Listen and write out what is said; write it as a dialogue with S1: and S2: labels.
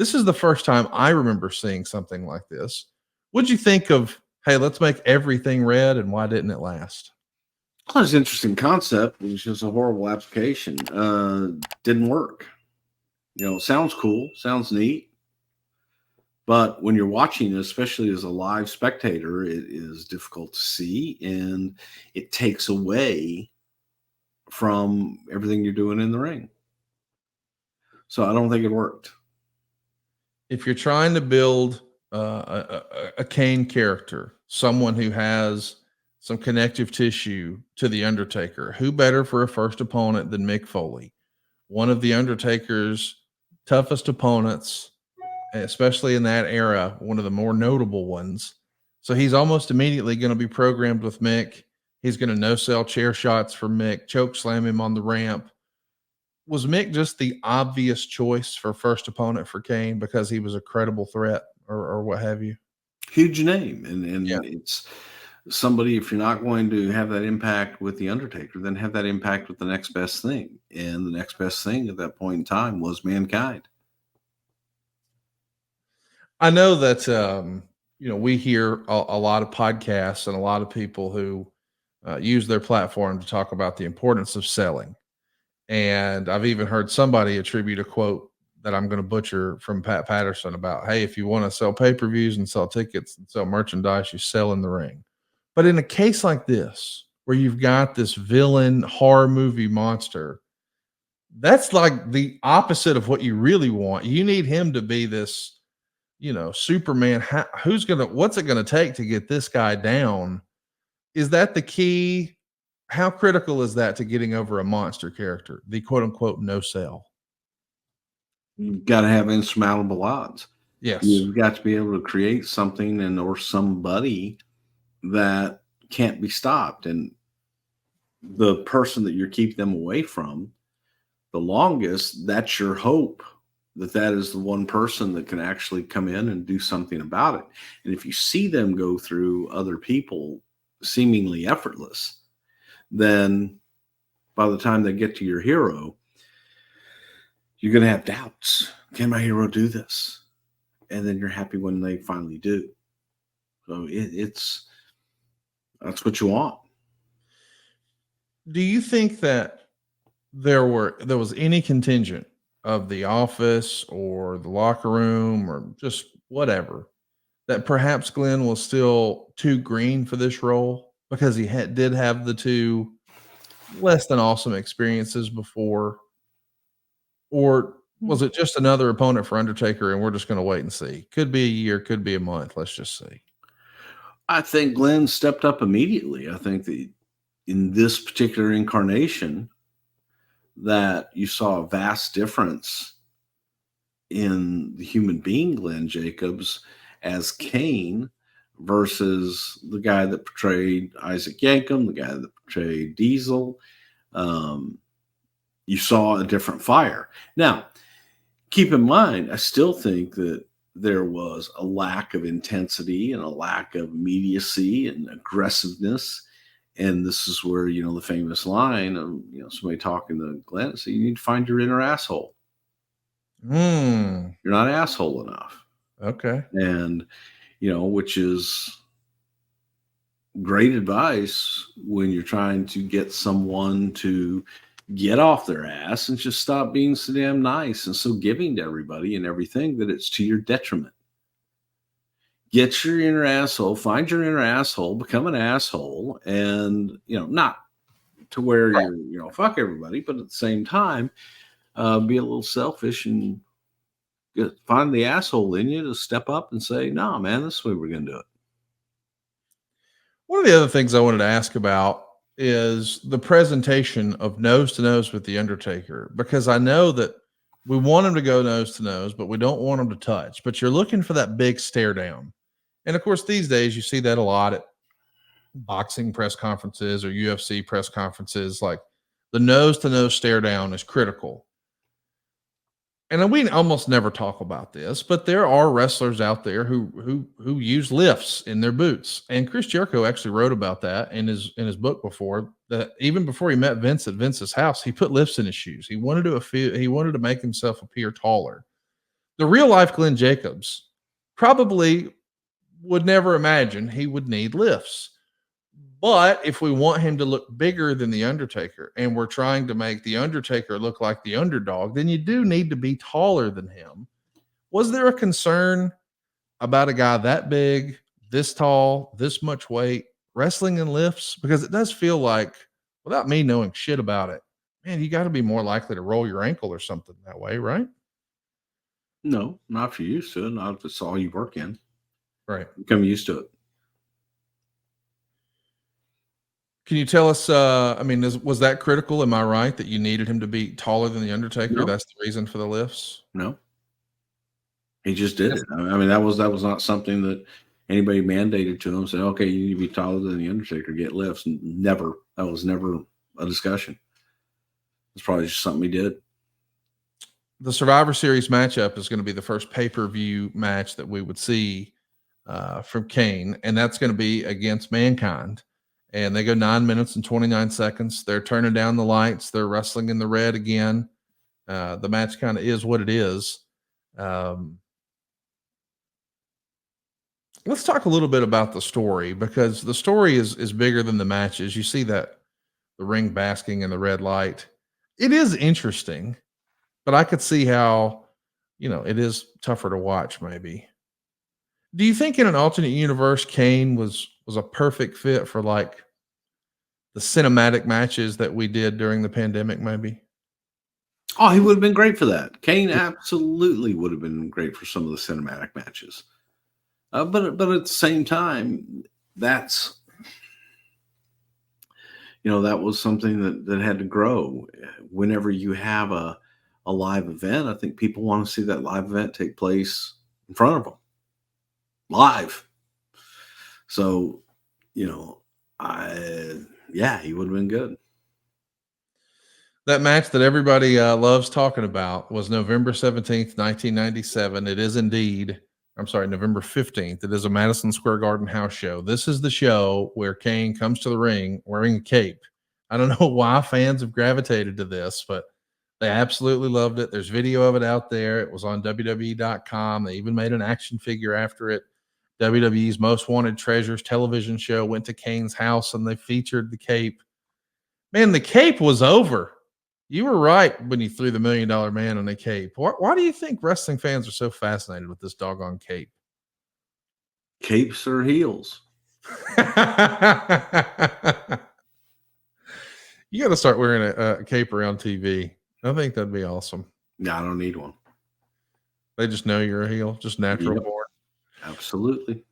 S1: This is the first time I remember seeing something like this. What'd you think of, hey, let's make everything red, and why didn't it last?
S2: Well, it's an interesting concept. It was just a horrible application. Didn't work. Sounds cool, sounds neat. But when you're watching, especially as a live spectator, it is difficult to see, and it takes away from everything you're doing in the ring. So I don't think it worked.
S1: If you're trying to build a KANE character, someone who has some connective tissue to the Undertaker, who better for a first opponent than Mick Foley, one of the Undertaker's toughest opponents, especially in that era, one of the more notable ones. So he's almost immediately going to be programmed with Mick. He's going to no-sell chair shots for Mick, choke slam him on the ramp. Was Mick just the obvious choice for first opponent for KANE because he was a credible threat or what have you?
S2: Huge name. And it's somebody, if you're not going to have that impact with the Undertaker, then have that impact with the next best thing. And the next best thing at that point in time was Mankind.
S1: I know that, we hear a lot of podcasts and a lot of people who use their platform to talk about the importance of selling. And I've even heard somebody attribute a quote that I'm going to butcher from Pat Patterson about, hey, if you want to sell pay-per-views and sell tickets and sell merchandise, you sell in the ring. But in a case like this, where you've got this villain horror movie monster, that's like the opposite of what you really want. You need him to be this, Superman. What's it going to take to get this guy down? Is that the key? How critical is that to getting over a monster character, the quote unquote no sell?
S2: You've got to have insurmountable odds.
S1: Yes.
S2: You've got to be able to create something or somebody that can't be stopped. And the person that you're keeping them away from the longest, that's your hope that is the one person that can actually come in and do something about it. And if you see them go through other people seemingly effortless, then by the time they get to your hero, you're going to have doubts. Can my hero do this? And then you're happy when they finally do. So that's what you want.
S1: Do you think that there was any contingent of the office or the locker room or just whatever that perhaps Glenn was still too green for this role because he did have the two less than awesome experiences before? Or was it just another opponent for Undertaker and we're just going to wait and see? Could be a year, could be a month. Let's just see.
S2: I think Glenn stepped up immediately. I think that in this particular incarnation that you saw a vast difference in the human being Glenn Jacobs as KANE versus the guy that portrayed Isaac Yankem, the guy that portrayed Diesel. You saw a different fire. Now, keep in mind, I still think that there was a lack of intensity and a lack of immediacy and aggressiveness. And this is where, the famous line of, somebody talking to Glenn, so you need to find your inner asshole. You're not asshole enough.
S1: Okay.
S2: And, which is great advice when you're trying to get someone to get off their ass and just stop being so damn nice and so giving to everybody and everything that it's to your detriment. Get your inner asshole, find your inner asshole, become an asshole, and, not to where you're, fuck everybody, but at the same time, be a little selfish and find the asshole in you to step up and say, no, man, this is the way we're going to do it.
S1: One of the other things I wanted to ask about is the presentation of nose to nose with the Undertaker, because I know that we want him to go nose to nose, but we don't want him to touch, but you're looking for that big stare down. And of course, these days you see that a lot at boxing press conferences or UFC press conferences. Like the nose to nose stare down is critical. And we almost never talk about this, but there are wrestlers out there who use lifts in their boots. And Chris Jericho actually wrote about that in his book before, that even before he met Vince at Vince's house, he put lifts in his shoes. He wanted to make himself appear taller. The real life Glenn Jacobs probably would never imagine he would need lifts. But if we want him to look bigger than The Undertaker and we're trying to make The Undertaker look like the underdog, then you do need to be taller than him. Was there a concern about a guy that big, this tall, this much weight, wrestling in lifts? Because it does feel like, without me knowing shit about it, man, you got to be more likely to roll your ankle or something that way, right?
S2: No, not if you're used to it. Not if it's all you work in.
S1: Right.
S2: Become used to it.
S1: Can you tell us, I mean, was that critical? Am I right that you needed him to be taller than The Undertaker?
S2: No.
S1: That's the reason for the lifts?
S2: No. He just did it. I mean, that was not something that anybody mandated to him. Say, okay, you need to be taller than the Undertaker, get lifts. Never. That was never a discussion. It's probably just something he did.
S1: The Survivor Series matchup is going to be the first pay-per-view match that we would see from KANE, and that's going to be against Mankind. And they go 9 minutes and 29 seconds. They're turning down the lights. They're wrestling in the red again. The match kind of is what it is. Let's talk a little bit about the story, because the story is bigger than the matches. You see that the ring basking in the red light. It is interesting, but I could see how, it is tougher to watch maybe. Do you think in an alternate universe, KANE was a perfect fit for like the cinematic matches that we did during the pandemic maybe?
S2: Oh, he would have been great for that. KANE absolutely would have been great for some of the cinematic matches. But at the same time, that's, that was something that had to grow. Whenever you have a live event, I think people want to see that live event take place in front of them, live. So, he would have been good.
S1: That match that everybody loves talking about was November 17th, 1997. It is indeed, I'm sorry, November 15th. It is a Madison Square Garden house show. This is the show where KANE comes to the ring wearing a cape. I don't know why fans have gravitated to this, but they absolutely loved it. There's video of it out there. It was on WWE.com. They even made an action figure after it. WWE's Most Wanted Treasures television show went to KANE's house and they featured the cape. Man, the cape was over. You were right when you threw the $1 Million Man on a cape. Why do you think wrestling fans are so fascinated with this doggone cape?
S2: Capes or heels?
S1: You got to start wearing a cape around TV. I think that'd be awesome.
S2: No, I don't need one.
S1: They just know you're a heel, just natural
S2: Yep.
S1: born.
S2: Absolutely.